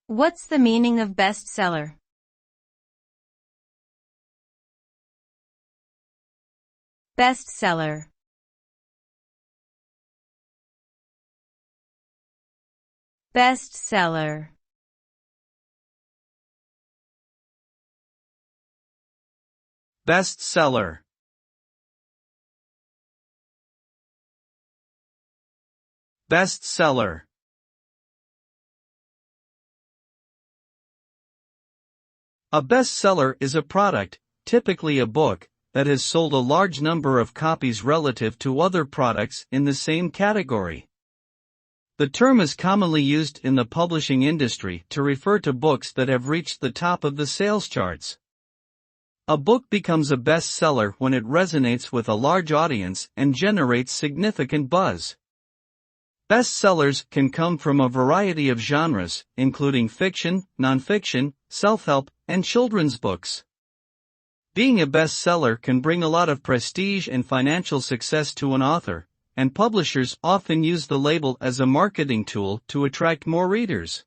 What's the meaning of bestseller? Bestseller. Bestseller. Bestseller. Bestseller. A bestseller is a product, typically a book, that has sold a large number of copies relative to other products in the same category. The term is commonly used in the publishing industry to refer to books that have reached the top of the sales charts. A book becomes a bestseller when it resonates with a large audience and generates significant buzz. Bestsellers can come from a variety of genres, including fiction, nonfiction, self-help, and children's books. Being a bestseller can bring a lot of prestige and financial success to an author, and publishers often use the label as a marketing tool to attract more readers.